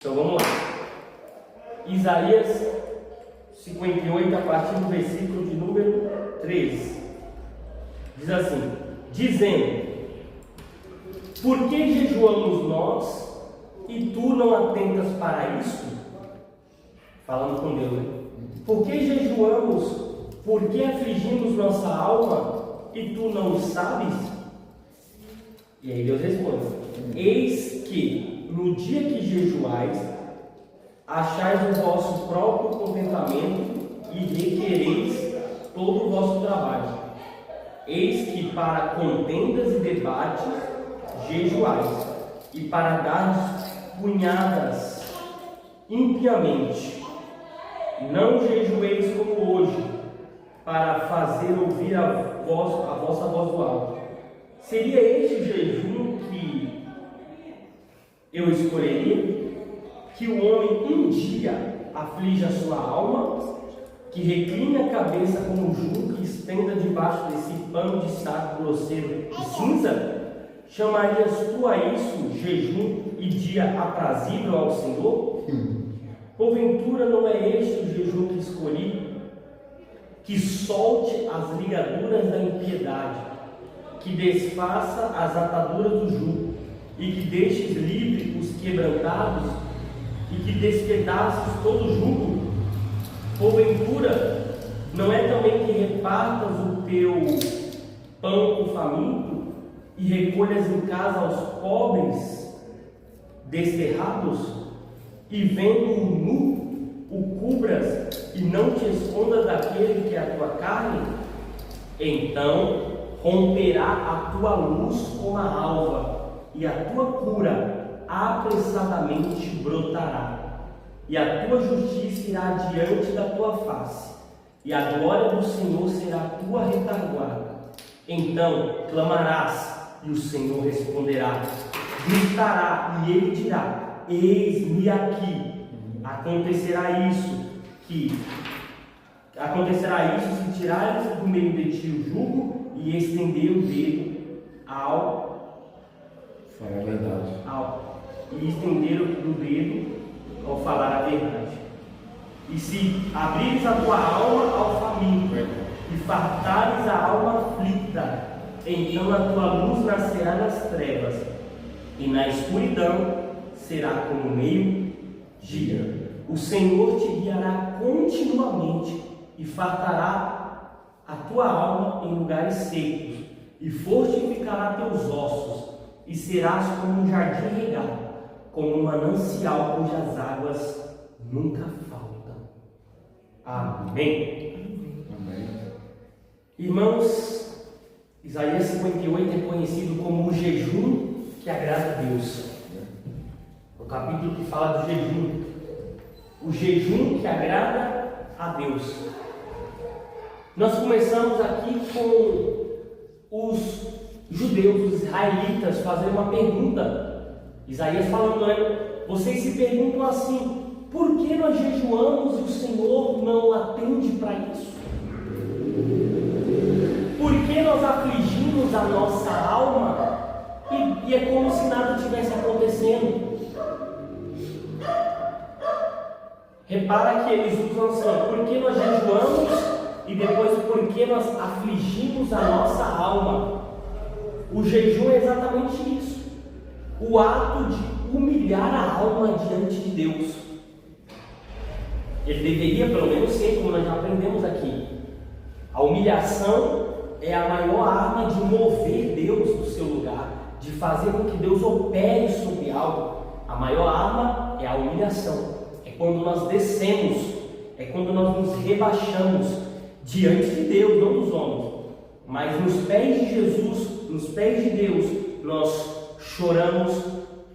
Então vamos lá. Isaías 58, a partir do versículo de número 13. Diz assim: dizendo: por que jejuamos nós e tu não atentas para isso? Falando com Deus, né? Por que jejuamos? Por que afligimos nossa alma e tu não sabes? E aí Deus responde: eis que no dia que jejuais, achais o vosso próprio contentamento e requereis todo o vosso trabalho. Eis que para contendas e debates jejuais, e para dar punhadas impiamente. Não jejueis como hoje, para fazer ouvir a vossa voz do alto. Seria este o jejum que eu escolheria? Que o homem um dia aflige a sua alma, que recline a cabeça como jugo e estenda debaixo desse pano de saco grosseiro e cinza? Chamarias tu a isso jejum e dia aprazível ao Senhor? Porventura não é este o jejum que escolhi? Que solte as ligaduras da impiedade, que desfaça as ataduras do jugo, e que deixes livre os quebrantados, e que despedaces todo o jugo? Porventura, não é também que repartas o teu pão com faminto, e recolhas em casa aos pobres desterrados, e vendo-o nu, o cubras, e não te escondas daquele que é a tua carne? Então romperá a tua luz como a alva, e a tua cura apressadamente brotará, e a tua justiça irá diante da tua face, e a glória do Senhor será a tua retaguarda. Então clamarás, e o Senhor responderá, gritará, e ele dirá: eis-me aqui. Acontecerá isso se tirares do meio de ti o jugo e estender o dedo falar a verdade. E estender o dedo ao falar a verdade. E se abrires a tua alma ao faminto e fartares a alma aflita, então a tua luz nascerá nas trevas, e na escuridão será como meio-dia. O Senhor te guiará continuamente e fartará a tua alma em lugares secos, e fortificará teus ossos, e serás como um jardim regado, como um manancial cujas águas nunca faltam. Amém. Amém. Irmãos, Isaías 58 é conhecido como o jejum que agrada a Deus. O capítulo que fala do jejum. O jejum que agrada a Deus. Nós começamos aqui com os judeus, os israelitas, fazendo uma pergunta. Isaías falando: vocês se perguntam assim, por que nós jejuamos e o Senhor não atende para isso? Por que nós afligimos a nossa alma e é como se nada tivesse acontecendo? Repara que eles usam assim: por que nós jejuamos e depois por que nós afligimos a nossa alma? O jejum é exatamente isso, o ato de humilhar a alma diante de Deus. Ele deveria pelo menos ser, como nós já aprendemos aqui. A humilhação é a maior arma de mover Deus do seu lugar, de fazer com que Deus opere sobre algo. A maior arma é a humilhação. É quando nós descemos, é quando nós nos rebaixamos diante de Deus, não dos homens, mas nos pés de Jesus, nos pés de Deus, nós choramos,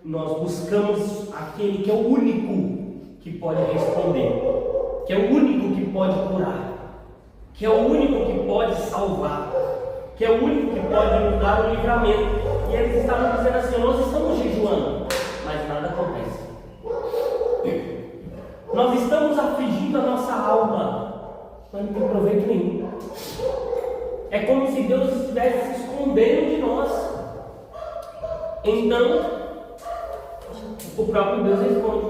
nós buscamos aquele que é o único que pode responder, que é o único que pode curar, que é o único que pode salvar, que é o único que pode nos dar o livramento. E eles estavam dizendo assim: nós estamos jejuando, mas nada acontece. Nós estamos afligindo a nossa alma, mas não tem proveito nenhum. É como se Deus estivesse se escondendo de nós. Então, o próprio Deus responde: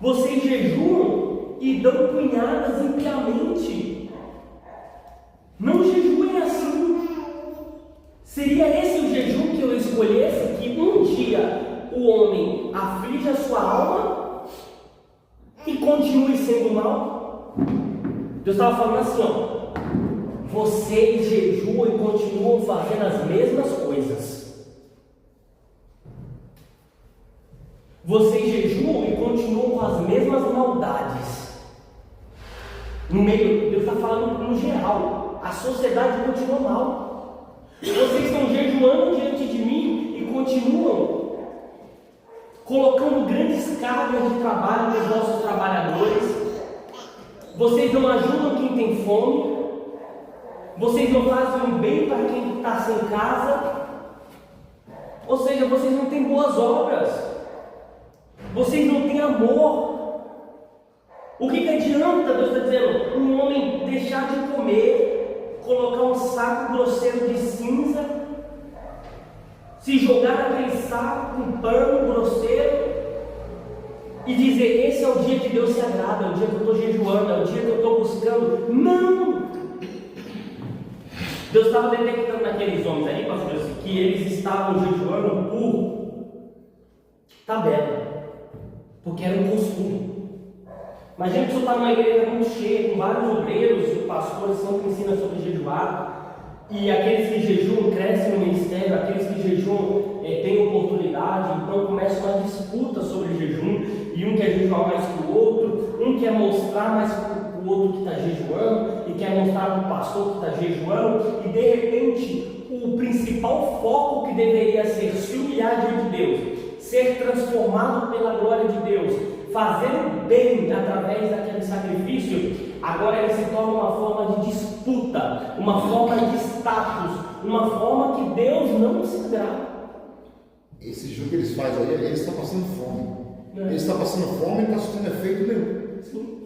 Vocês jejuam e dão punhadas impiamente. Não jejuem assim. Seria esse o jejum que eu escolhesse, que um dia o homem aflige a sua alma e continue sendo mal? Deus estava falando assim, ó: vocês jejuam e continuam fazendo as mesmas coisas. Vocês jejuam e continuam com as mesmas maldades. No meio, Deus está falando no geral. A sociedade continua mal. Vocês estão jejuando diante de mim e continuam colocando grandes cargas de trabalho nos nossos trabalhadores. Vocês não ajudam quem tem fome. Vocês não fazem o bem para quem está sem casa. Ou seja, vocês não têm boas obras. Vocês não têm amor. O que adianta, Deus está dizendo, um homem deixar de comer, colocar um saco grosseiro de cinza, se jogar naquele saco com pano grosseiro e dizer: esse é o dia que Deus se agrada, é o dia que eu estou jejuando, é o dia que eu estou buscando? Não! Deus estava detectando naqueles homens ali, pastor, que eles estavam jejuando por tabela, porque era um costume. Imagina que você está numa igreja muito cheia, com vários obreiros, e o pastor sempre ensina sobre jejuar, e aqueles que jejuam crescem no ministério, aqueles que jejuam têm oportunidade, então começa uma disputa sobre jejum, e um quer jejuar mais que o outro, um quer mostrar mais para o outro que está jejuando, e quer mostrar para o pastor que está jejuando, e de repente o principal foco que deveria ser se humilhar diante de Deus, ser transformado pela glória de Deus, fazer o bem através daquele sacrifício, agora ele se torna uma forma de disputa, uma forma de status, uma forma que Deus não se agrada. Esse jejum que eles fazem aí, eles estão passando fome. Eles estão passando fome e não está surtindo efeito nenhum. Sim.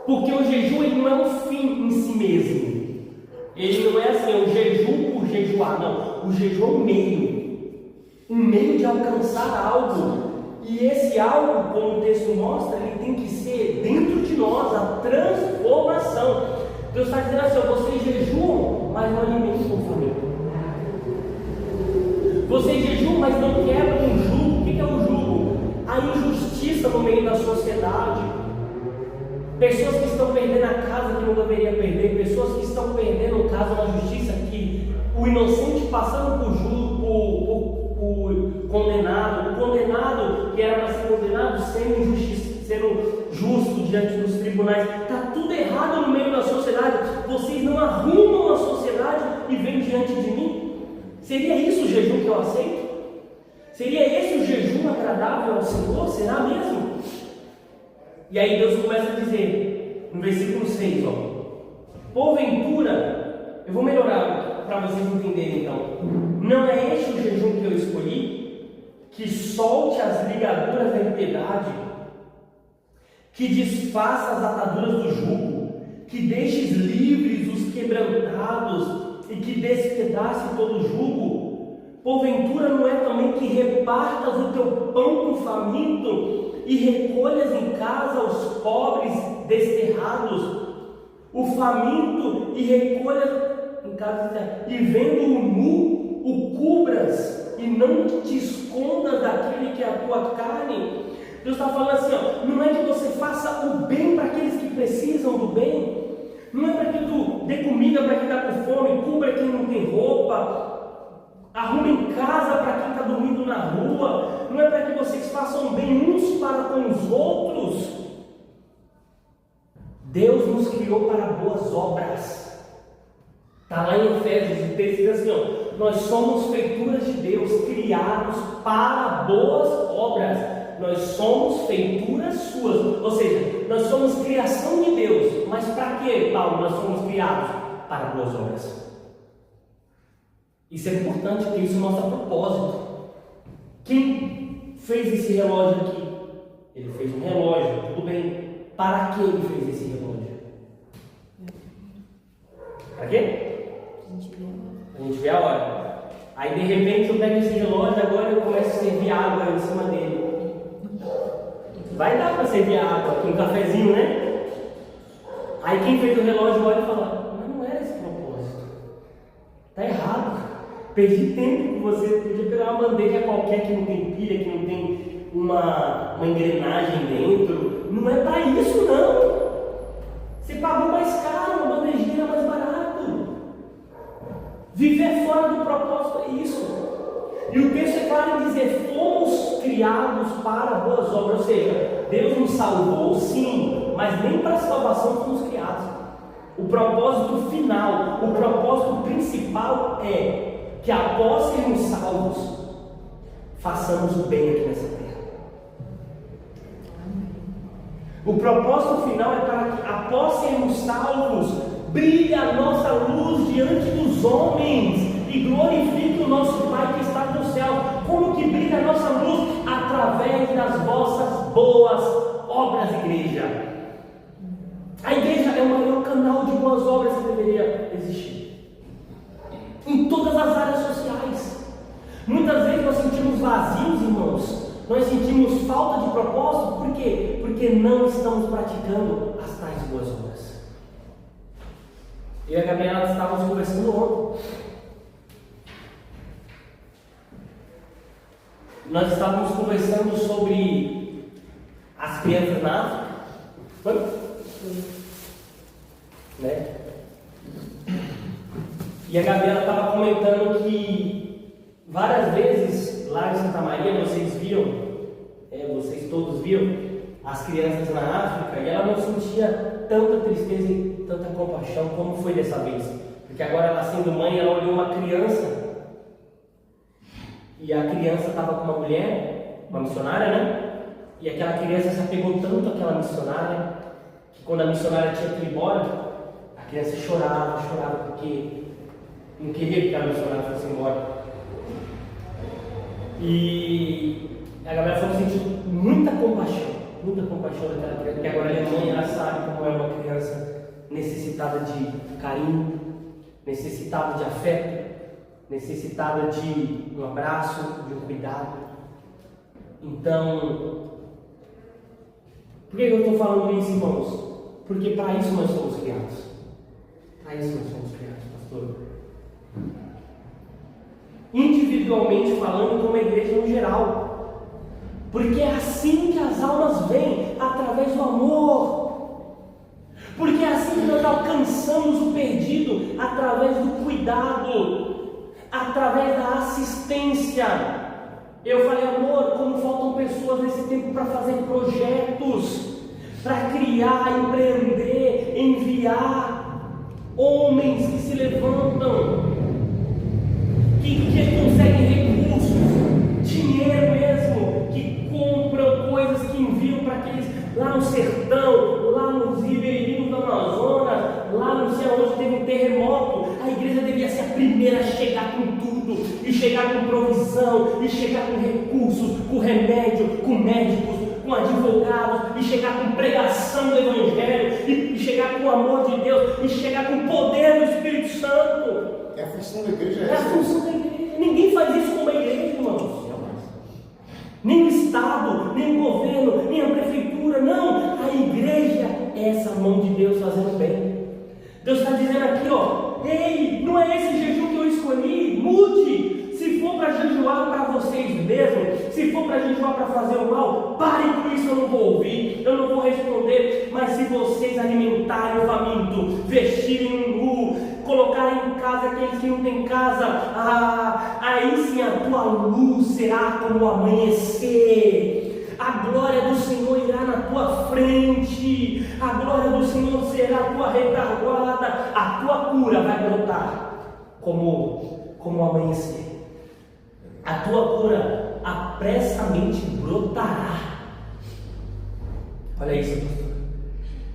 Porque o jejum ele não é um fim em si mesmo. Ele não é assim, o jejum por jejuar, não. O jejum é um meio de alcançar algo. E esse algo, como o texto mostra, ele tem que ser dentro de nós, a transformação. Deus está dizendo assim: vocês jejuam, mas não alimentam o faminto. Vocês jejuam, mas não quebram um jugo. O que é um jugo? A injustiça no meio da sociedade. Pessoas que estão perdendo a casa que não deveria perder, pessoas que estão perdendo o caso na justiça, que o inocente passando por condenado, o condenado que era para ser condenado sendo justo diante dos tribunais. Está tudo errado no meio da sociedade. Vocês não arrumam a sociedade e vêm diante de mim? Seria isso o jejum que eu aceito? Seria esse o jejum agradável ao Senhor? Será mesmo? E aí Deus começa a dizer no versículo 6, porventura, eu vou melhorar para vocês entenderem então, não é este o jejum que eu escolhi, que solte as ligaduras da impiedade, que desfaça as ataduras do jugo, que deixes livres os quebrantados e que despedace todo o jugo? Porventura não é também que repartas o teu pão com o faminto e recolhas em casa os pobres desterrados, o faminto e recolhas em casa, e vendo o nu, o cubras e não te escondas daquele que é a tua carne? Deus está falando assim, não é que você faça o bem para aqueles que precisam do bem, não é para que tu dê comida para quem está com fome, cubra quem não tem roupa, arrume em casa para quem está dormindo na rua, não é para que vocês façam bem uns para com os outros. Deus nos criou para boas obras. Está lá em Efésios, o texto diz assim, nós somos feituras de Deus, criados para boas obras. Nós somos feituras suas, ou seja, nós somos criação de Deus. Mas para que, Paulo, nós somos criados? Para boas obras. Isso é importante, porque isso mostra propósito. Quem fez esse relógio aqui? Ele fez um relógio, tudo bem. Para que ele fez esse relógio? Para quê? A gente vê a hora. Aí de repente eu pego esse relógio agora e eu começo a servir água em cima dele. vai dar para servir a água com um cafezinho, né? Aí quem fez o relógio olha e fala, mas não era esse propósito. Tá errado. Perdi tempo com você, podia pegar uma bandeja qualquer que não tem pilha, que não tem uma engrenagem dentro. Não é para isso, não. Você pagou mais caro, uma bandejinha mais barato. Viver fora do propósito é isso. E o texto é claro em dizer, fomos criados para boas obras. Ou seja, Deus nos salvou, sim, mas nem para a salvação fomos criados. O propósito final, o propósito principal é que após sermos salvos, façamos o bem aqui nessa terra. O propósito final é para que após sermos salvos, brilhe a nossa luz diante dos homens e glorifique o nosso Pai que está no céu. Como que brilha a nossa luz? Através das vossas boas obras, igreja. A igreja é o maior canal de boas obras que deveria existir. Em todas as áreas sociais. Muitas vezes nós sentimos vazios, irmãos. Nós sentimos falta de propósito. Por quê? Porque não estamos praticando as tais boas obras. Eu e a Gabriela estávamos conversando ontem. Nós estávamos conversando sobre as crianças na África. Foi? Né? E a Gabriela estava comentando que várias vezes lá em Santa Maria vocês viam, vocês todos viam as crianças na África e ela não sentia tanta tristeza e tanta compaixão como foi dessa vez. Porque agora ela sendo mãe, ela olhou uma criança e a criança estava com uma mulher, uma missionária, né? E aquela criança se apegou tanto àquela missionária que quando a missionária tinha que ir embora, a criança chorava porque não queria que aquela missionária fosse embora. E a galera foi sentir muita compaixão daquela criança, porque agora ela é mãe, ela sabe como é uma criança necessitada de carinho, necessitada de afeto, necessitada de um abraço, de um cuidado. Então, por que eu estou falando isso, irmãos? Porque para isso nós somos criados. Para isso nós somos criados, pastor. Individualmente falando, como a igreja no geral. Porque é assim que as almas vêm, através do amor. Porque é assim que nós alcançamos o perdido, através do cuidado, através da assistência. Eu falei, amor, como faltam pessoas nesse tempo para fazer projetos, para criar, empreender, enviar homens que se levantam, que conseguem recursos, dinheiro mesmo, que compram coisas que enviam para aqueles lá no sertão, lá nos ribeirinhos do Amazonas, lá não sei onde teve um terremoto. A igreja devia ser a primeira a chegar com tudo, e chegar com provisão, e chegar com recursos, com remédio, com médicos, com advogados, e chegar com pregação do Evangelho, e chegar com o amor de Deus, e chegar com o poder do Espírito Santo. É a função da igreja, É a função da igreja. Ninguém faz isso com uma igreja, irmãos. Nem o Estado, nem o governo, nem a prefeitura. Não, a igreja é essa mão de Deus fazendo bem. Deus está dizendo aqui, ó, ei, não é esse jejum que eu escolhi, mude. Se for para jejuar para vocês mesmos, se for para jejuar para fazer o mal, parem com isso, eu não vou ouvir, eu não vou responder. Mas se vocês alimentarem o faminto, vestirem o nu, colocarem em casa aqueles que não têm casa, aí sim a tua luz será como o amanhecer. A glória do Senhor irá na tua frente, a glória do Senhor será a tua retaguarda, a tua cura vai brotar como o amanhecer. A tua cura apressamente brotará. Olha isso, pastor.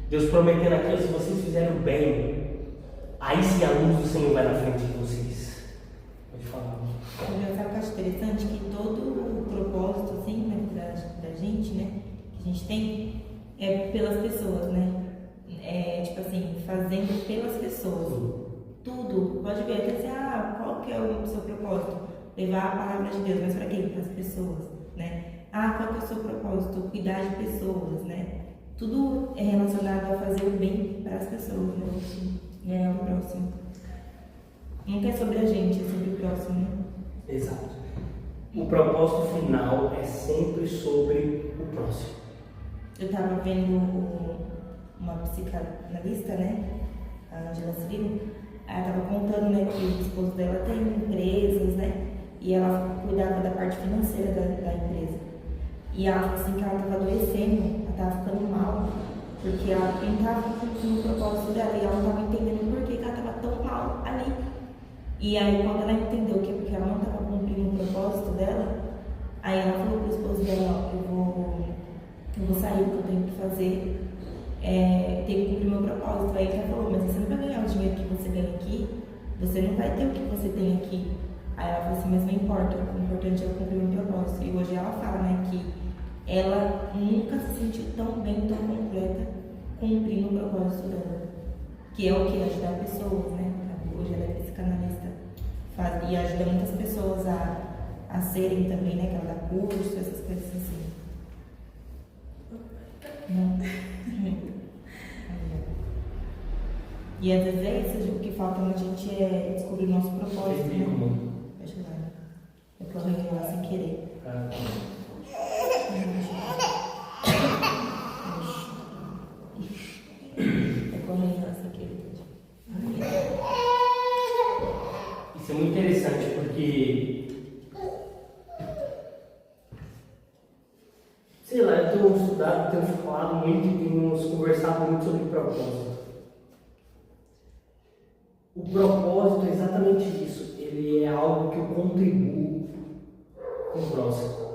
Deus prometendo aqui, se vocês fizerem o bem, aí sim a luz do Senhor vai na frente de vocês. Pode falar. Eu sabe o que eu acho interessante? Que todo o propósito assim, né, da gente, né, que a gente tem, é pelas pessoas, né? É tipo assim, fazendo pelas pessoas. Tudo. Pode ver, até dizer, qual que é o seu propósito? Levar a palavra de Deus, mas para quem? Para as pessoas, né? Qual qual é o seu propósito, cuidar de pessoas, né? Tudo é relacionado a fazer o bem para as pessoas, né? É o próximo. Nunca é sobre a gente, é sobre o próximo, né? Exato. O propósito final é sempre sobre o próximo. Eu estava vendo uma psicanalista, né? A Angela Cirilo. Ela estava contando, né, que o esposo dela tem empresas, né? E ela cuidava da parte financeira da empresa. E ela falou assim que ela estava adoecendo, ela estava ficando mal, porque ela estava cumprindo o propósito dela e ela não estava entendendo por que ela estava tão mal ali. E aí, quando ela entendeu que é porque ela não estava cumprindo o propósito dela, aí ela falou para o esposo dela: eu vou sair, o que eu tenho que fazer é ter que cumprir meu propósito. Aí ela falou: mas você não vai ganhar o dinheiro que você ganha aqui, você não vai ter o que você tem aqui. Aí ela falou assim: mas não importa, o importante é eu cumprir o meu propósito. E hoje ela fala, né, que ela nunca se sentiu tão bem, tão completa, cumprindo o propósito dela, que é o que? Ajudar pessoas, né? Hoje ela é psicanalista e ajuda muitas pessoas a serem também, né? Que ela dá curso, essas coisas assim. Não. E às vezes é isso, o que falta na gente é descobrir o nosso propósito, né? Deixa eu ver. Eu planejei lá sem querer. Eu planejei lá sem querer. Isso é muito interessante porque, sei lá, eu tenho estudado, tenho falado muito e temos conversado muito sobre propósito. O propósito é exatamente isso, ele é algo que eu contribuo com o próximo.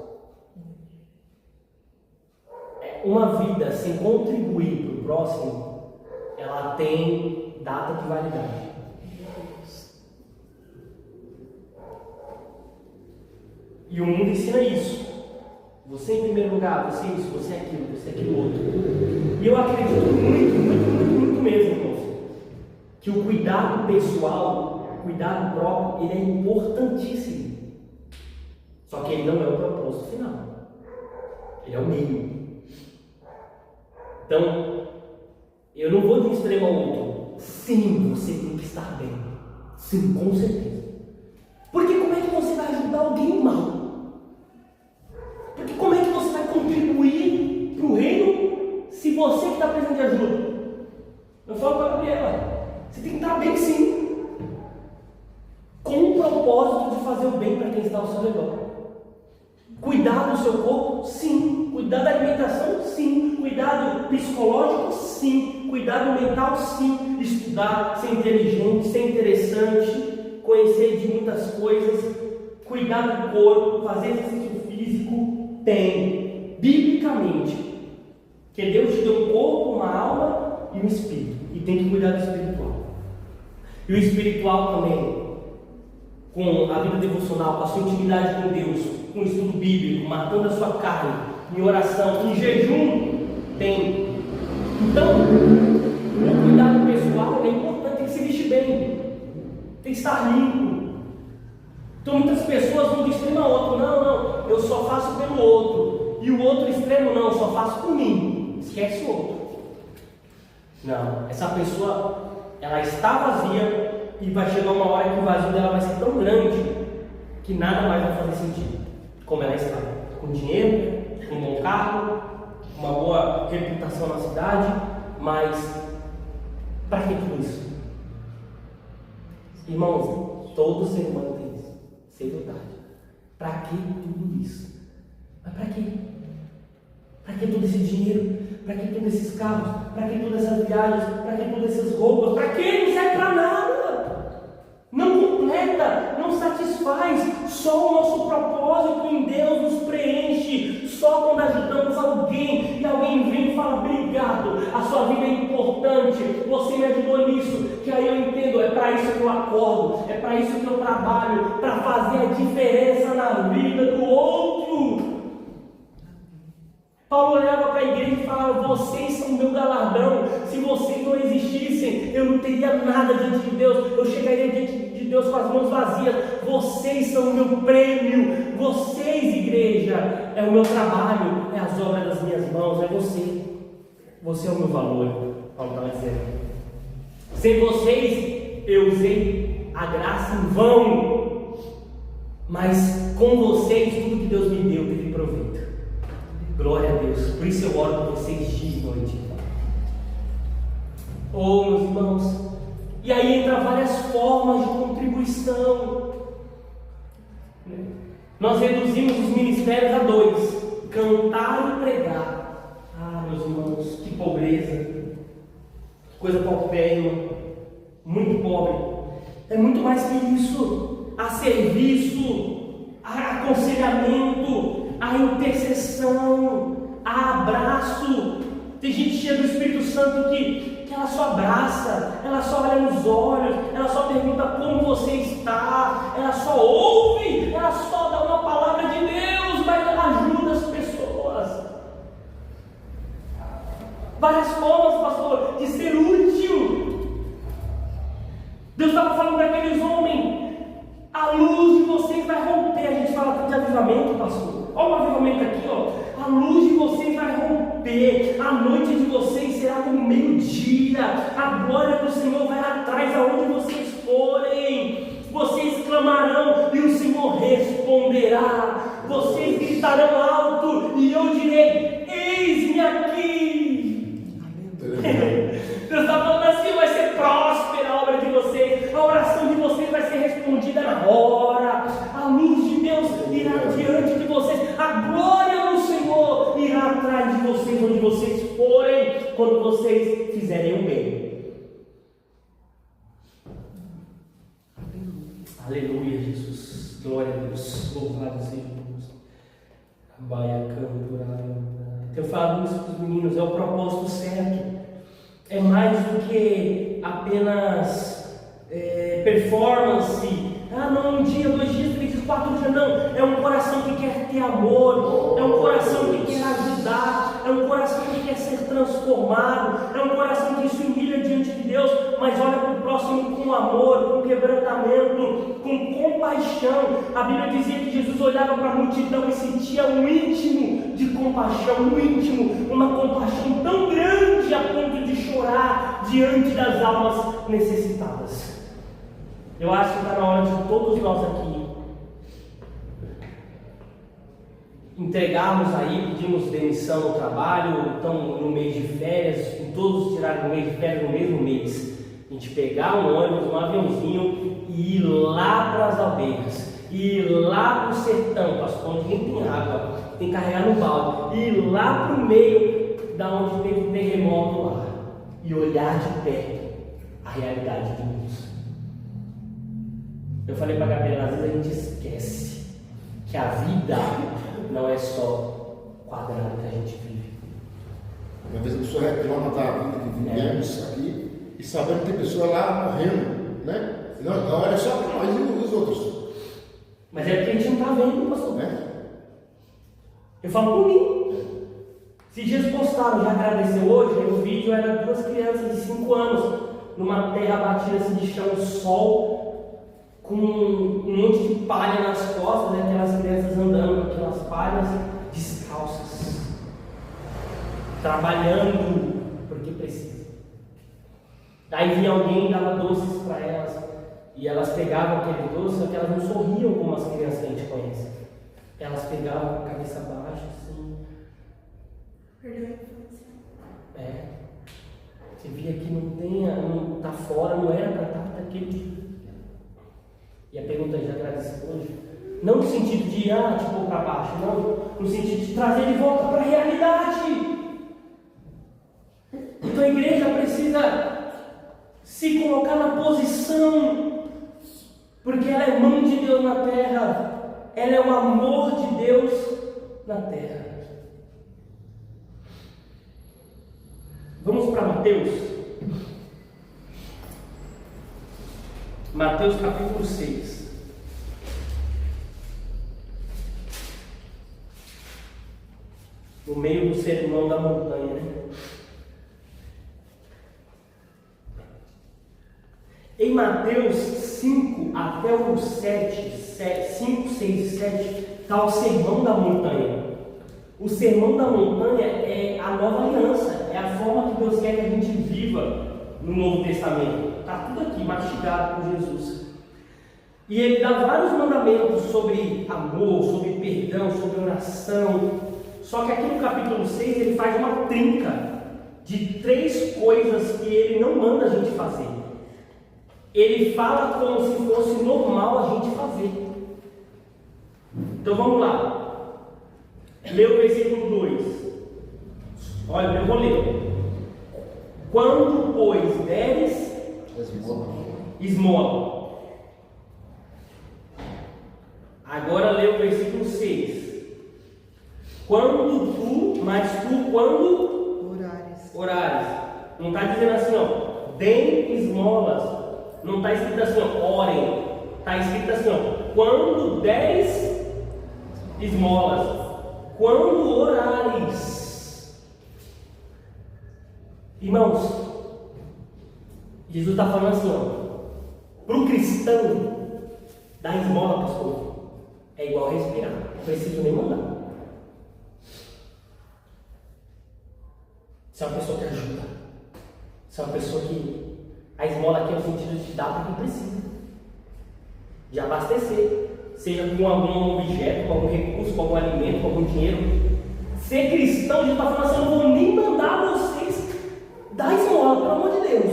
Uma vida sem contribuir para o próximo, ela tem data de validade. E o mundo ensina isso. Você em primeiro lugar, você isso, você aquilo outro. E eu acredito muito mesmo, irmãos, que o cuidado pessoal, o cuidado próprio, ele é importantíssimo. Só que ele não é o propósito final. Ele é o meio. Então, eu não vou de um extremo ao outro. Sim, você tem que estar bem. Sim, com certeza. Porque como é que você vai ajudar alguém mal? Porque como é que você vai contribuir para o reino se você que está precisando de ajuda? Eu falo para a Gabriela, você tem que estar bem sim. Com o propósito de fazer o bem para quem está ao seu redor. Cuidar do seu corpo, sim. Cuidar da alimentação, sim. Cuidado psicológico, sim. Cuidado mental, sim. Estudar, ser inteligente, ser interessante, conhecer de muitas coisas. Cuidar do corpo, fazer exercício físico, tem. Biblicamente. Que Deus te deu um corpo, uma alma e um espírito. E tem que cuidar do espiritual. E o espiritual também, com a vida devocional, com a sua intimidade com Deus, com o estudo bíblico, matando a sua carne, em oração, em jejum, tem. Então, o cuidado pessoal é importante, tem que se vestir bem, tem que estar limpo. Então muitas pessoas vão do extremo ao outro, não, eu só faço pelo outro, e o outro extremo não, eu só faço por mim, esquece o outro. Não, essa pessoa, ela está vazia e vai chegar uma hora que o vazio dela vai ser tão grande que nada mais vai fazer sentido, como ela está, com dinheiro, com um bom carro, uma boa reputação na cidade, mas para que tudo isso? Irmãos, todo ser humano tem isso, ser verdade. Para que tudo isso? Mas para quê? Para que todo esse dinheiro? Para que todos esses carros? Para que todas essas viagens? Para que todas essas roupas? Para que? Não serve para nada. Não completa, não satisfaz. Só o nosso propósito em Deus nos preenche. Só quando ajudamos alguém e alguém vem e fala obrigado, a sua vida é importante, você me ajudou nisso, que aí eu entendo, é para isso que eu acordo, é para isso que eu trabalho, para fazer a diferença na vida do outro. Paulo olhava para a igreja e falava: vocês são meu galardão. Se vocês não existissem, eu não teria nada diante de Deus. Eu chegaria diante de Deus com as mãos vazias. Vocês são o meu prêmio. Vocês, igreja, igreja, é o meu trabalho, é as obras das minhas mãos, é você. Você é o meu valor, Paulo está dizendo. Sem vocês, eu usei a graça em vão, mas com vocês, tudo que Deus me deu teve proveito. Glória a Deus. Por isso eu oro por vocês dia e noite. Oh, meus irmãos, e aí entra várias formas de contribuição. Nós reduzimos os ministérios a 2: cantar e pregar. Ah, meus irmãos, que pobreza, que coisa paupérrima, muito pobre. É muito mais que isso. Há serviço, há aconselhamento, há intercessão, há abraço. Tem gente cheia do Espírito Santo que ela só abraça, ela só olha nos olhos, ela só pergunta como você está, ela só ouve, ela só dá uma palavra de Deus, mas ela ajuda as pessoas. Várias formas, pastor, de ser útil. Deus estava falando para aqueles homens: a luz de vocês vai romper. A gente fala tanto de avivamento, pastor. Olha o avivamento aqui, ó. A luz de vocês vai romper, a noite de vocês será como meio-dia, a glória do Senhor vai atrás aonde vocês forem. Vocês clamarão e o Senhor responderá. Vocês gritarão alto e eu direi: eis-me aqui. Deus está falando assim: vai ser próspera a obra de vocês, a oração de vocês vai ser respondida na hora, a luz de Deus irá diante de vocês, a glória do Senhor irá atrás de vocês onde vocês forem, quando vocês fizerem o bem. Aleluia, Jesus, glória a Deus, louvado seja Deus. Tenho falado isso para os meninos, é o propósito certo. É mais do que apenas performance. Ah, não, 1 dia, 2 dias, 3 dias, 4 dias, não. É um coração que quer ter amor, é um coração que quer ajudar, é um coração que quer ser transformado, é um coração que se humilha diante de Deus, mas olha para o próximo com amor, com quebrantamento, com compaixão. A Bíblia dizia que Jesus olhava para a multidão e sentia um íntimo de compaixão, um íntimo, uma compaixão tão grande a ponto de chorar diante das almas necessitadas. Eu acho que está na hora de todos nós aqui entregarmos aí, pedimos demissão no trabalho, estão no mês de férias, todos tirarem o mês de férias no mesmo mês. A gente pegar um ônibus, um aviãozinho e ir lá para as aldeias, ir lá para o sertão, pastor, onde nem tem água, tem que carregar no balde, ir lá para o meio da onde teve um terremoto lá e olhar de perto a realidade de Deus. Eu falei para a Gabriela, às vezes a gente esquece que a vida não é só quadrado que a gente vive. Uma vez a pessoa reclama da vida que vivemos aqui e sabendo que tem pessoa lá morrendo, né? Não, olha só para nós e os outros. Mas é porque a gente não está vendo, pastor. Eu falo por mim. Se dias postaram, já agradeceu hoje, o vídeo era 2 crianças de 5 anos, numa terra batida assim de chão, sol, com um monte de palha nas costas, né? Aquelas crianças andando com aquelas palhas descalças, trabalhando porque precisa. Aí vinha alguém e dava doces para elas, e elas pegavam aquele doce, só que elas não sorriam como as crianças que a gente conhece. Elas pegavam com a cabeça baixa, assim. Perdeu a infância. Você via que não tá fora, não era para estar daquele dia. E a pergunta já agradeceu hoje, não no sentido de pôr para baixo, não, no sentido de trazer de volta para a realidade. Então a igreja precisa se colocar na posição, porque ela é mão de Deus na terra, ela é o amor de Deus na terra. Vamos para Mateus. Mateus capítulo 6. No meio do sermão da montanha, né? Em Mateus 5 até o 7, 5, 6 e 7, está o Sermão da Montanha. O Sermão da Montanha é a nova aliança, é a forma que Deus quer que a gente viva no Novo Testamento. Está tudo aqui mastigado por Jesus. E ele dá vários mandamentos sobre amor, sobre perdão, sobre oração. Só que aqui no capítulo 6 ele faz uma trinca de 3 coisas que ele não manda a gente fazer. Ele fala como se fosse normal a gente fazer. Então vamos lá. Lê o versículo 2. Olha, eu vou ler. Quando, pois, deres esmola. Agora lê o versículo 6. Quando orares. Não está dizendo assim, ó, deem esmolas. Não está escrito assim, ó, orem. Está escrito assim, ó, quando deres esmolas. Quando orares. Irmãos, Jesus está falando assim, ó, para o cristão, dar esmola, pastor, é igual respirar. Não preciso nem mandar. Se é uma pessoa que ajuda, se é uma pessoa que a esmola aqui é o sentido de dar para quem precisa, de abastecer, seja com algum objeto, com algum recurso, com algum alimento, com algum dinheiro. Ser cristão, Jesus está falando assim, eu não vou nem mandar vocês dar esmola, pelo amor de Deus.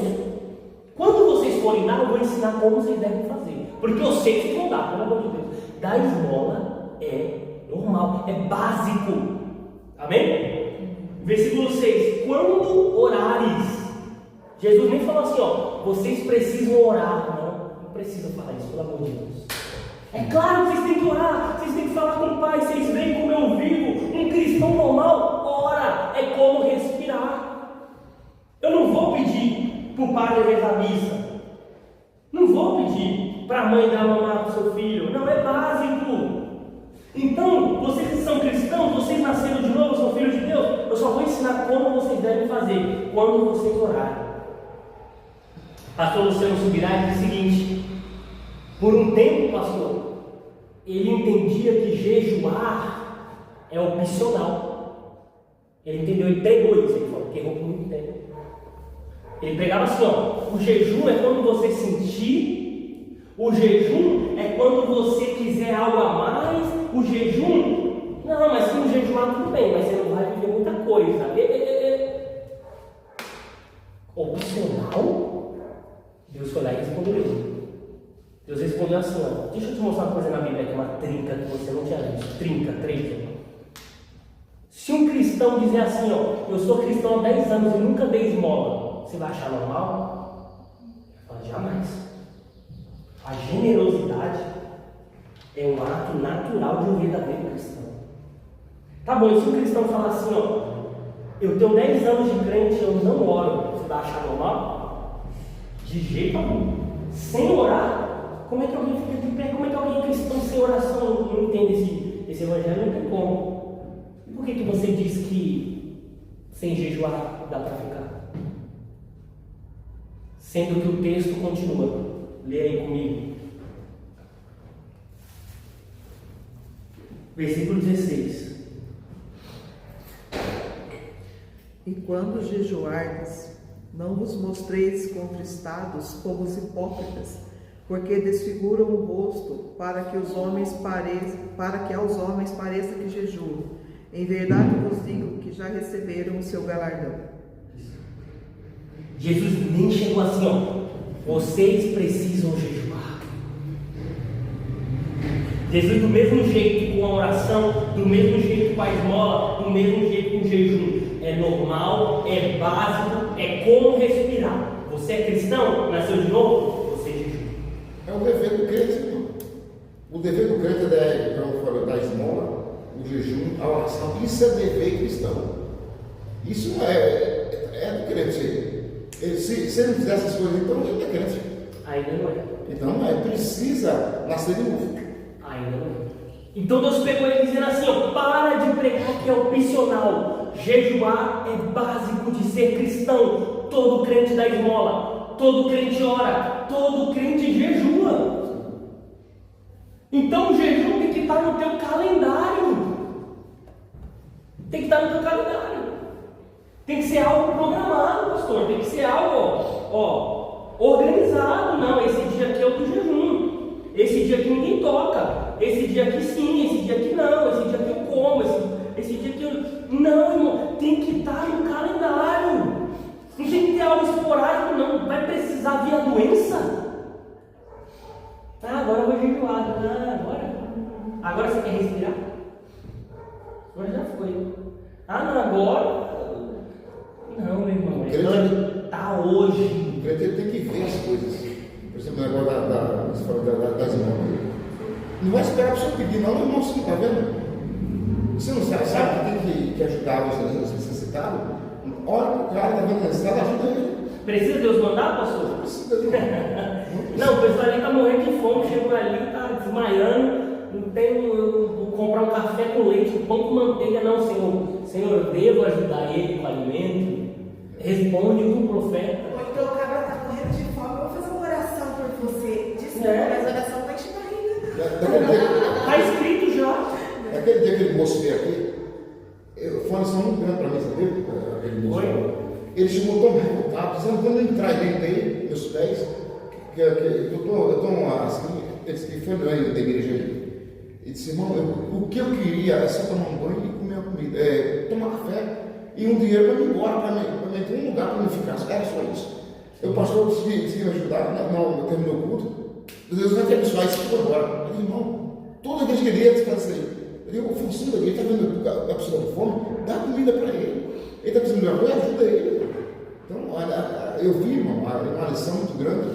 Quando vocês forem dar, eu vou ensinar como vocês devem fazer, porque eu sei que vocês vão dar, pelo amor de Deus. Dar esmola é normal, é básico. Amém? Versículo 6. Quando orares. Jesus nem falou assim, ó, vocês precisam orar. Não precisa falar isso, pelo amor de Deus. É claro que vocês têm que orar, vocês têm que falar com o Pai, vocês veem como eu vivo. Um cristão normal ora, é como respirar. Eu não vou pedir para o padre rezar a missa. Não vou pedir para a mãe dar mamar para o seu filho. Não, é básico. Então, vocês que são cristãos, vocês nasceram de novo, são filhos de Deus, eu só vou ensinar como vocês devem fazer quando vocês orarem. Pastor Luciano Subirá diz o seguinte: por um tempo, pastor, ele entendia que jejuar é opcional. Ele entendeu, ele pregou isso, ele falou que errou por muito tempo. Ele pregava assim, ó, o jejum é quando você sentir, o jejum é quando você quiser algo a mais, o jejum, não, mas se não jejuar tudo bem, mas você não vai viver muita coisa. Opcional? Deus foi lá e respondeu ele. Deus respondeu assim, ó, deixa eu te mostrar uma coisa na Bíblia que é uma trinca que você não tinha visto. Trinca, 3. Se um cristão dizer assim, ó, eu sou cristão há 10 anos e nunca dei esmola, você vai achar normal? Jamais. A generosidade é um ato natural de um verdadeiro cristão. Tá bom, e se um cristão falar assim, ó, eu tenho 10 anos de crente, eu não oro, você vai achar normal? De jeito algum. Sem orar, como é que alguém fica de pé? Como é que alguém é cristão sem oração não entende esse evangelho? Não tem como. E por que você diz que sem jejuar dá para ficar? Sendo que o texto continua. Lê aí comigo. Versículo 16. E quando jejuardes, não vos mostreis contristados como os hipócritas, porque desfiguram o rosto para que aos homens pareça que jejuam. Em verdade vos digo que já receberam o seu galardão. Jesus nem chegou assim, ó, vocês precisam jejuar. Jesus, do mesmo jeito com a oração, do mesmo jeito com a esmola, do mesmo jeito com o jejum. É normal, é básico, é como respirar. Você é cristão? Nasceu de novo? Você jejua. É o dever do crente, irmão. O dever do crente é, como eu falei, da esmola, o jejum, a oração. Isso é dever cristão. Isso é do crente. Se ele não fizer essas coisas, então ele é crente. Ainda não é. Então precisa nascer de novo. Ainda não é. Então Deus pegou ele dizendo assim, ó, para de pregar que é opcional. Jejuar é básico de ser cristão. Todo crente dá esmola, todo crente ora, todo crente jejua. Então o jejum tem que estar no teu calendário. Tem que estar no teu calendário. Tem que ser algo programado, pastor. Tem que ser algo, organizado. Não, esse dia aqui é o do jejum. Esse dia aqui ninguém toca. Esse dia aqui sim, esse dia aqui não. Esse dia aqui eu como. Esse dia aqui eu... Não, irmão. Tem que estar no calendário. Não tem que ter algo esporádico, não. Vai precisar vir a doença. Agora eu vou jejuar. Agora você quer respirar? Agora já foi. Não, agora... Não, meu irmão. Está hoje. O crente tem que ver as coisas. Por exemplo, o negócio das irmãs. Não vai esperar a pessoa pedir, não, irmão, você não está vendo? Você não sabe que tem que ajudar os necessitados? Olha para o cara, está vendo necessitado, ajuda ele. Precisa Deus mandar, pastor? Precisa Deus. Não, o pessoal ali está morrendo de fome, chegou ali, está desmaiando. Não tem comprar um café com leite, um pão com manteiga, não, Senhor. Senhor, eu devo ajudar ele com alimento. Responde com o profeta. Ou então o cara está correndo de fome, eu vou fazer uma oração por você. Desculpa, mas a oração vai te barriga. Está escrito já. Aquele dia que aquele moço veio aqui, foi uma lição muito grande para mim, sabe? Aquele moço. Ele chegou tão revoltado, dizendo quando eu entrar dentro dele, meus pés, que eu estou assim, ele foi da igreja aí. Ele disse, irmão, o que eu queria é só tomar um banho e comer uma comida, tomar café e um dinheiro para me ir embora, para mim ter um lugar para me ficar. Era só isso. Eu, pastor, consegui me ajudar, não terminou o culto. Deus vai te abençoar isso foi embora. Eu disse, irmão, toda vez que ele ia descansar aí. Eu digo, o funcionário dele está vendo a pessoa com fome, dá comida para ele. Ele está precisando de uma coisa, ajuda ele. Então, eu vi, irmão, uma lição muito grande,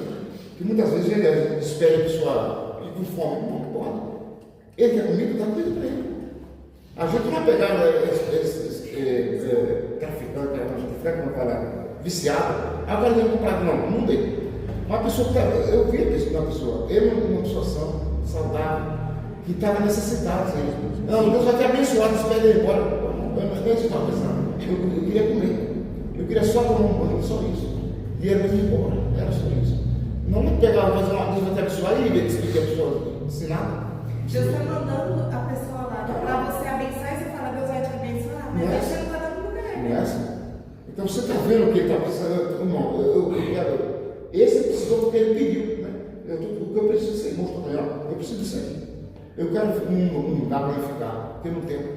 que muitas vezes ele espera a pessoa com fome, não pode. Ele quer comida, dá comida para ele. A gente não vai pegar esse traficante, como falar, viciado, agora tem que comprar, não dei. Uma pessoa que eu vi uma pessoa, uma situação saudável, que estava necessitada. Não, Deus vai te abençoar, despede ele embora. Eu não estava pensando, eu queria comer. Eu queria só tomar um banho, só isso. E ele ia embora, era só isso. Não me pegar, fazer uma Deus vai te abençoar e ver que a pessoa ensinada. Deus está mandando a pessoa lá para você abençoar e você fala, Deus vai te abençoar, mas você não está dando lugar. Não é assim? Então você está vendo o que ele está precisando? Irmão, eu quero. Esse precisou porque ele pediu, né? O que eu preciso ser, irmão, eu preciso disso aqui. Eu quero um lugar para ele ficar, porque não tenho.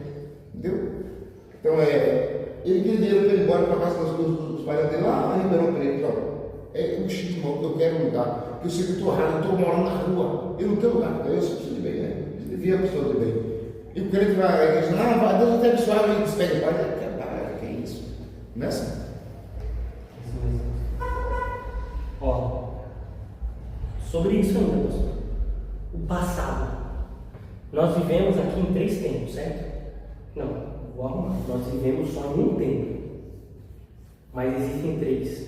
Entendeu? Então ele queria dinheiro para ir embora para casa dos pais dele lá em Ribeirão Preto. Então, o Chico, irmão, eu quero um lugar. Porque eu sei que eu estou errado, eu estou morando na rua. Eu não tenho lugar, eu sou pessoa de bem, né? Eu devia a pessoa de bem. E o crente vai à igreja, vai, Deus até abençoar e despede o pai. Que é isso? Não é assim? Sobre isso ainda, pastor. O passado. Nós vivemos aqui em 3 tempos, certo? Não, vou arrumar. Nós vivemos só em um tempo. Mas existem 3.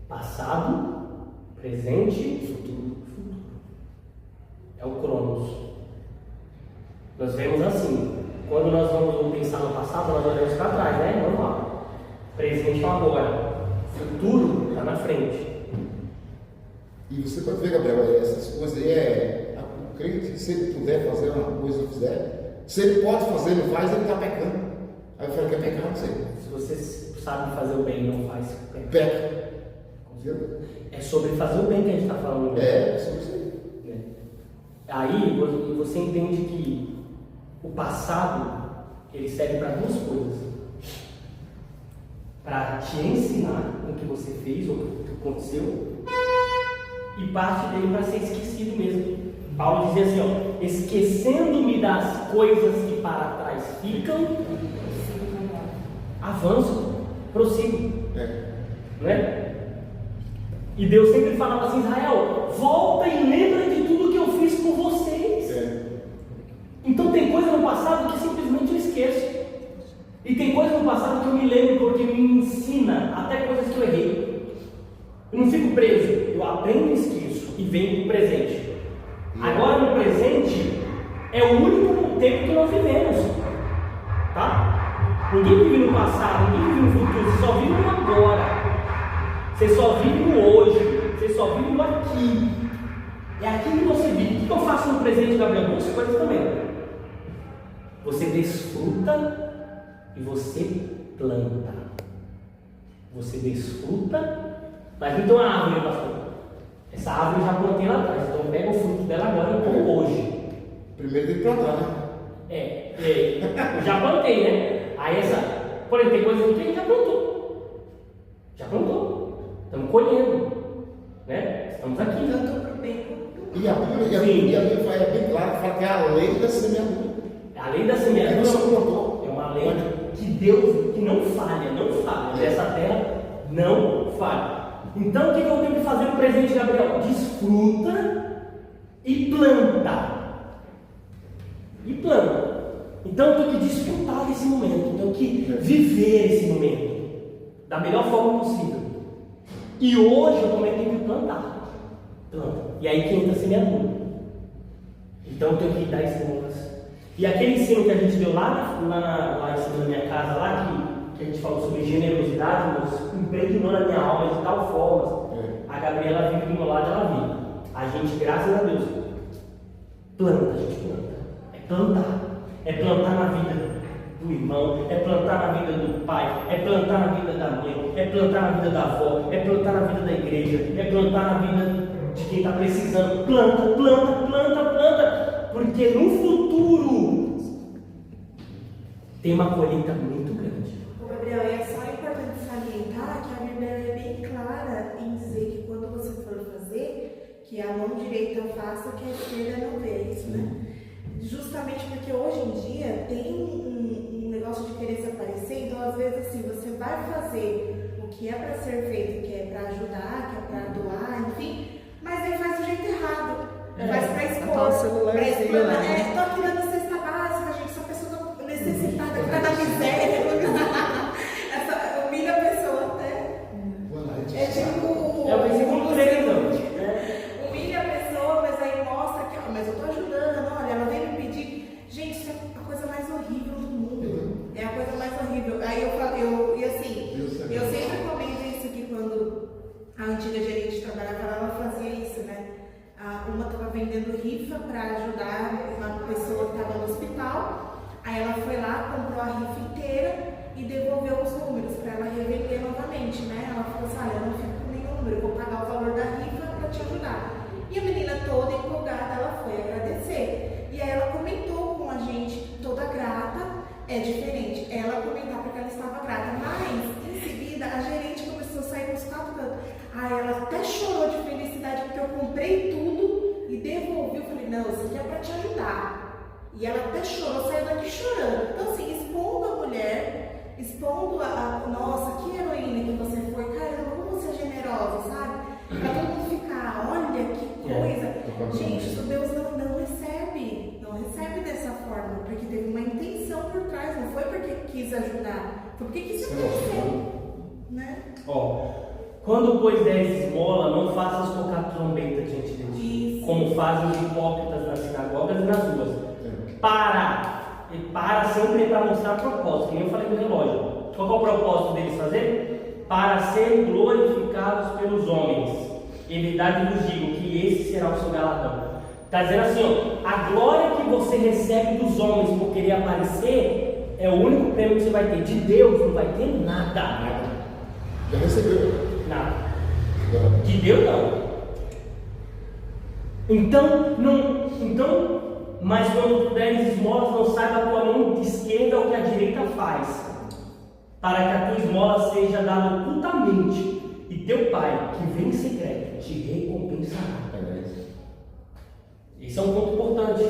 Passado, presente e futuro. É o Cronos. Nós vemos assim. Quando nós vamos pensar no passado, nós olhamos para trás, né? Normal. Presente é o agora. Futuro está na frente. E você pode ver, Gabriel, essas coisas aí o crente, se ele puder fazer uma coisa, fizer, se ele pode fazer, não faz, ele está pecando. Aí eu falo que é pecado, não sei. Se você sabe fazer o bem e não faz, peca. É sobre fazer o bem que a gente está falando. É sobre isso aí. Aí você entende que o passado ele serve para 2 coisas: para te ensinar o que você fez ou o que aconteceu, e parte dele para ser esquecido mesmo. Paulo dizia assim, esquecendo-me das coisas que para trás ficam, avanço, prossigo. Né? E Deus sempre falava assim, Israel, volta e lembra de tudo que eu fiz por vocês. Então tem coisa no passado que simplesmente eu esqueço. E tem coisa no passado que eu me lembro porque me ensina até coisas que eu errei. Eu não fico preso, eu aprendo e esqueço e venho para o presente. Agora no presente é o único tempo que nós vivemos, tá? Ninguém vive no passado, ninguém vive no futuro, você só vive no agora. Você só vive no hoje, você só vive no aqui. É aqui que você vive. O que eu faço no presente, Gabriel? 2 coisas também. Você desfruta e você planta. Você desfruta, mas não tem uma árvore, pastor. Essa árvore eu já plantei lá atrás, então pega o fruto dela agora e como hoje. Primeiro tem que plantar, né? Eu já plantei, né? Aí por exemplo, tem coisa que a gente já plantou. Já plantou. Estamos colhendo, né? Estamos aqui. Tanto pro bem quanto E a Bíblia é bem claro que fala que é a lei da semeadura. A lei da semeadura Você plantou. é uma lei que Deus que não falha. Essa terra não falha. Então o que eu tenho que fazer no presente, Gabriel? Desfruta e planta. Então eu tenho que desfrutar desse momento, eu tenho que viver esse momento da melhor forma possível. E hoje eu também tenho que plantar. E aí que entra a semeadura. Então eu tenho que dar esmolas. E aquele ensino que a gente deu lá em cima da minha casa, lá que a gente falou sobre generosidade, nos impregnou na minha alma de tal forma. A Gabriela vive do meu lado, ela vive. A gente, graças a Deus, planta, a gente planta. É plantar na vida do irmão, é plantar na vida do pai, é plantar na vida da mãe, é plantar na vida da avó, é plantar na vida da igreja, é plantar na vida de quem está precisando. Planta, porque no futuro tem uma colheita muito grande. Gabriel, é só importante salientar que a Bíblia é bem clara em dizer que quando você for fazer, que a mão direita faça, que a esquerda não vê, isso, né? Justamente porque hoje em dia tem um negócio de querer se aparecer, então às vezes assim, você vai fazer o que é para ser feito, que é para ajudar, que é para doar, enfim, mas aí faz do jeito errado. Faz para expor, para explorar. Tô aqui dando cesta básica, gente, essa pessoa necessitada, que tá na miséria. Essa humilha a pessoa até. É tipo. É o versículo 3, então. Humilha a pessoa, mas aí mostra que, ó, mas eu tô ajudando, olha, ela vem me pedir. Gente, isso é a coisa mais horrível do mundo. É a coisa mais horrível. Aí eu sempre comento isso aqui quando a antiga gerente trabalhava, ela fazia isso, né? Uma estava vendendo rifa para ajudar uma pessoa que estava no hospital. Aí ela foi lá, comprou a rifa inteira e devolveu os números para ela revender novamente, né? Ela falou assim: olha, eu não fico com nenhum número, eu vou pagar o valor da rifa para te ajudar. E a menina toda empolgada, ela foi agradecer. E aí ela comentou com a gente, toda grata. É diferente ela comentar porque ela estava grata, mas em seguida a gerente começou a sair com os quatro cantos. Aí ela até chorou de felicidade porque eu comprei tudo e devolvi. Eu falei: não, isso aqui é para te ajudar. E ela até chorou, saiu daqui chorando. Então assim, expondo a mulher, expondo nossa, que heroína que você foi, caramba, como você é generosa, sabe? Pra todo mundo ficar, olha que coisa. Gente, isso Deus não recebe dessa forma, porque teve uma intenção por trás, não foi porque quis ajudar, foi porque quis acontecer, né? Quando pois deres esmola, não faças tocar trombeta diante de ti, como fazem os hipócritas nas sinagogas e nas ruas. Para sempre para mostrar propósito, que nem eu falei do relógio. Qual é o propósito deles fazer? Para serem glorificados pelos homens. Em verdade vos digo que esse será o seu galardão. Está dizendo assim, a glória que você recebe dos homens por querer aparecer é o único prêmio que você vai ter. De Deus não vai ter nada. Já recebeu? Nada. De Deus não. Então, mas quando tu deres esmolas, não saiba a tua mão esquerda o que a direita faz, para que a tua esmola seja dada ocultamente, e teu Pai, que vem em secreto, te recompensará. Esse é um ponto importante.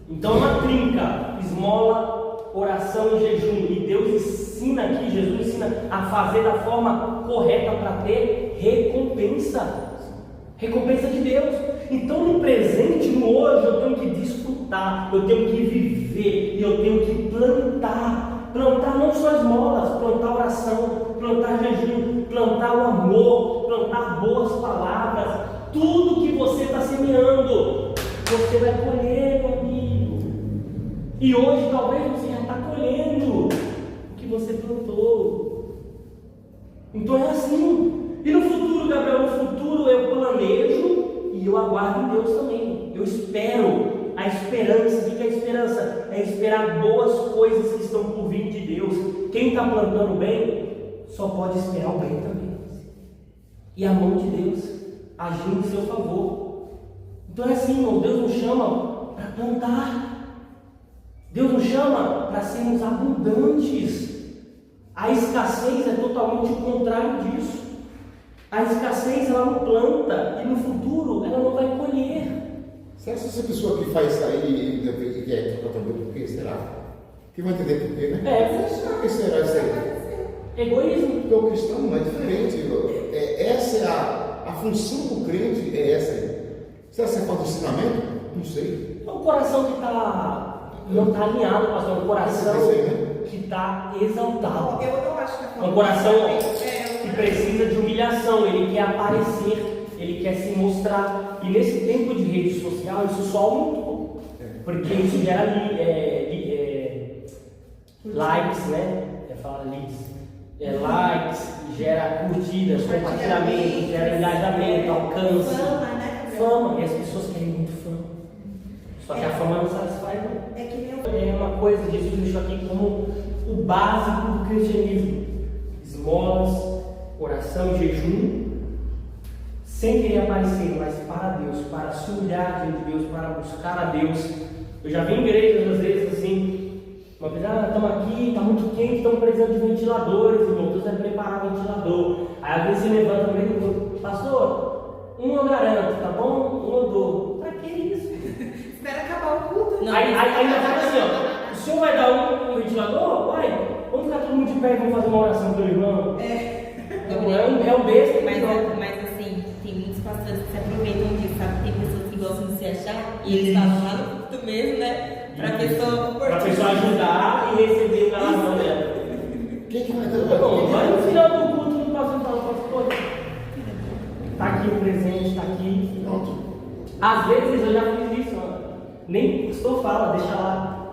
Então é uma trinca: esmola, oração e jejum. E Deus ensina aqui, Jesus ensina a fazer da forma correta para ter recompensa. Recompensa de Deus. Então no presente, no hoje, eu tenho que desfrutar, eu tenho que viver e eu tenho que plantar. Plantar não só esmolas, plantar oração, plantar jejum, plantar o amor, plantar boas palavras. Tudo que você está semeando, você vai colher, meu amigo. E hoje talvez você já está colhendo o que você plantou. Então é assim. E no futuro, Gabriel, no futuro eu planejo e eu aguardo em Deus também. Eu espero a esperança. O que é a esperança? É esperar boas coisas que estão por vir de Deus. Quem está plantando bem, só pode esperar o bem também. E a mão de Deus agindo em seu favor. Então é assim, irmão, Deus nos chama para plantar. Deus nos chama para sermos abundantes. A escassez é totalmente o contrário disso. A escassez ela não planta e no futuro ela não vai colher. Será que essa pessoa que faz isso aí e quer tratar por quê? Será? Que vai entender por quê, né? Será que será isso aí? Egoísmo. Porque o cristão não é diferente. Essa é a função do crente, é essa aí. Será que é falta de ensinamento? Não sei. É um coração que não está alinhado, pastor. É um coração Isso aí, né? que está exaltado. Eu acho que É um coração que precisa de humilhação. Ele quer aparecer, ele quer se mostrar. E nesse tempo de rede social, isso só aumentou. Porque isso gera likes, né? Likes, gera curtidas, compartilhamento, gera engajamento, alcance. Fama, né? Fama, e as pessoas querem muito fama. Só que a fama não satisfaz, não. É que nem É uma coisa, Jesus deixou aqui como o básico do cristianismo: esmolas, oração e jejum, sem querer aparecer, mas para Deus, para se humilhar diante de Deus, para buscar a Deus. Eu já vi em igrejas, às vezes, assim, uma vez, estamos aqui, está muito quente, estamos precisando de ventiladores, irmão, Deus vai preparar o ventilador. Aí às vezes se levanta no meio do grupo: pastor, eu garanto, tá bom? Eu dou. Para que isso? espera acabar o culto. Não, Aí ainda fala assim, ó: o senhor vai dar um ventilador? Vai, vamos ficar todo mundo de pé e vamos fazer uma oração pelo irmão. É um besta. Mas assim, tem muitos pastores que se aproveitam disso, sabe? Tem pessoas que gostam de se achar e eles falam lá no culto mesmo, né? Pra pessoa ajudar e receber a oração dela. Quem que vai dar? Bom, vai no final do culto, no pastor fala: pastor, tá aqui o presente, tá aqui. Pronto. Às vezes eu já fiz isso, ó. Nem o pastor fala, deixa lá.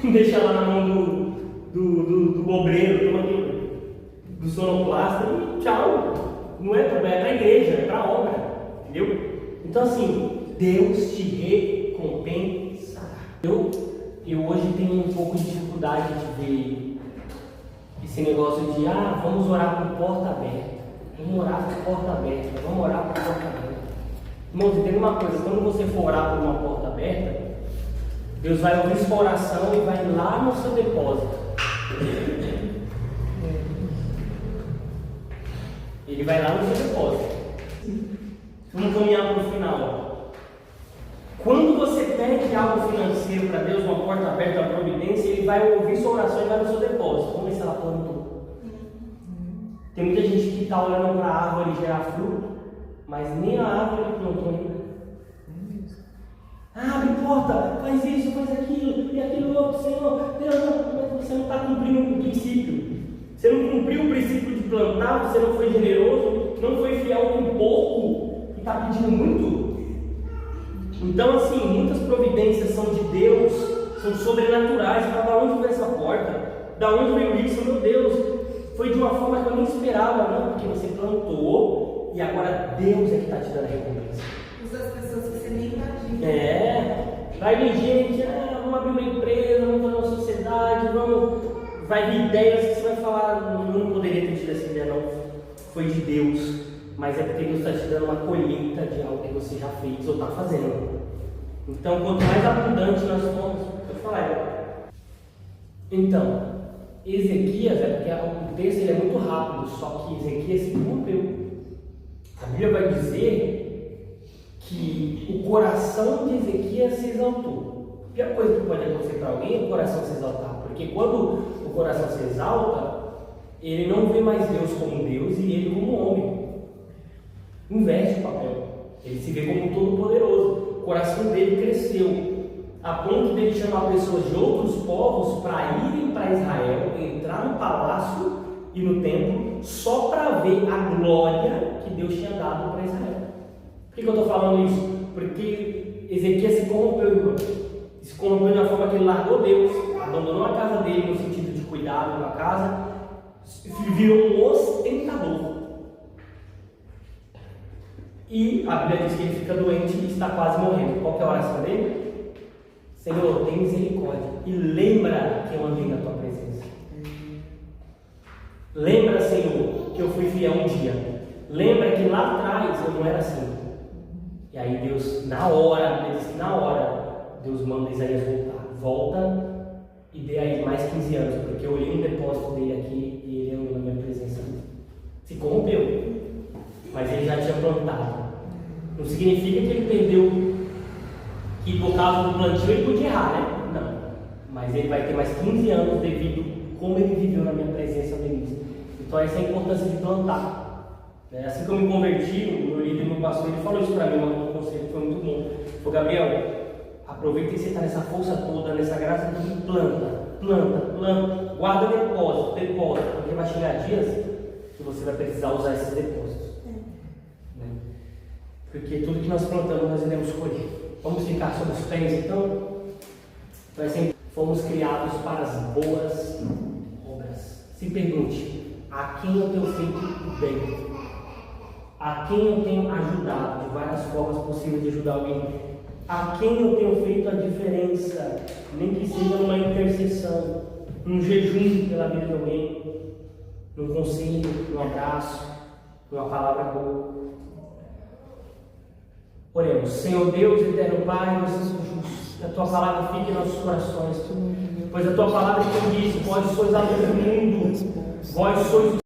Deixa lá na mão do obreiro, do sonoplasta e tchau. Não é para a igreja, é para a obra, entendeu? Então assim, Deus te recompensará. Eu hoje tenho um pouco de dificuldade de ver esse negócio de vamos orar por porta aberta. Vamos orar por porta aberta, vamos orar por porta aberta. Irmãos, entenda uma coisa: quando você for orar por uma porta aberta, Deus vai ouvir sua oração e vai lá no seu depósito. Ele vai lá no seu depósito. Vamos caminhar para o final. Quando você pede algo financeiro para Deus, uma porta aberta, uma providência, Ele vai ouvir sua oração e vai no seu depósito. Vamos ver se ela plantou. Tem muita gente que está olhando para a árvore gerar fruto, mas nem a árvore ele plantou ainda. Abre porta, faz isso, faz aquilo, e aquilo outro, Senhor. Deus, mas você não está cumprindo o princípio. Você não cumpriu o princípio de plantar, você não foi generoso, não foi fiel com pouco, e está pedindo muito. Então, assim, muitas providências são de Deus, são sobrenaturais. Da onde veio essa porta? Da onde veio isso? Meu Deus, foi de uma forma que eu nem esperava, não, porque você plantou e agora Deus é que está te dando a recompensa. Usa as pessoas que você nem imagina. Vai vir gente: vamos abrir uma empresa, vamos fazer uma sociedade, vai vir ideias que você vai falar: não poderia ter tido essa ideia, não. Foi de Deus. Mas é porque Deus está te dando uma colheita de algo que você já fez ou está fazendo. Então, quanto mais abundante nós formos, eu falar. Então, Ezequias, porque o texto ele é muito rápido, só que Ezequias se corrompeu. A Bíblia vai dizer que o coração de Ezequias se exaltou. A pior coisa que pode acontecer para alguém é o coração se exaltar, porque quando o coração se exalta, ele não vê mais Deus como Deus e ele como homem. Inverte o papel. Ele se vê como todo-poderoso. O coração dele cresceu a ponto de ele chamar pessoas de outros povos para irem para Israel, entrar no palácio e no templo só para ver a glória que Deus tinha dado para Israel. Por que eu estou falando isso? Porque Ezequias se corrompeu, irmão. Se corrompeu de uma forma que ele largou Deus, abandonou a casa dele no sentido de cuidado da casa, virou um ostentador. E a Bíblia diz que ele fica doente e está quase morrendo. Qual que é a oração dele? Senhor, tem misericórdia e lembra que eu andei na tua presença. Lembra, Senhor, que eu fui fiel um dia. Lembra que lá atrás eu não era assim. E aí Deus, na hora, Deus manda Isaías voltar. Volta e dê a ele mais 15 anos, porque eu olhei um depósito dele aqui e ele andou na minha presença. Se corrompeu, mas ele já tinha plantado. Não significa que ele perdeu, que por causa do plantio ele podia errar, né? Não. Mas ele vai ter mais 15 anos devido como ele viveu na minha presença no início. Então essa é a importância de plantar. Assim que eu me converti, o meu líder, meu pastor, ele falou isso para mim, um conselho foi muito bom. Ele falou: Gabriel, aproveita que você está nessa força toda, nessa graça toda, e planta, guarda depósito, porque vai chegar dias que você vai precisar usar esses depósitos. Né? Porque tudo que nós plantamos, nós iremos colher. Vamos ficar sobre os pés, então? Então assim, fomos criados para as boas obras. Se pergunte: a quem eu tenho feito o bem? A quem eu tenho ajudado de várias formas possíveis de ajudar alguém? A quem eu tenho feito a diferença? Nem que seja numa intercessão, num jejum pela vida de alguém, num conselho, num abraço, numa palavra boa. Oremos. Senhor Deus, eterno Pai, nós somos justos. Que a Tua palavra fique em nossos corações. Pois a Tua palavra que diz: vós sois a luz do mundo, vós sois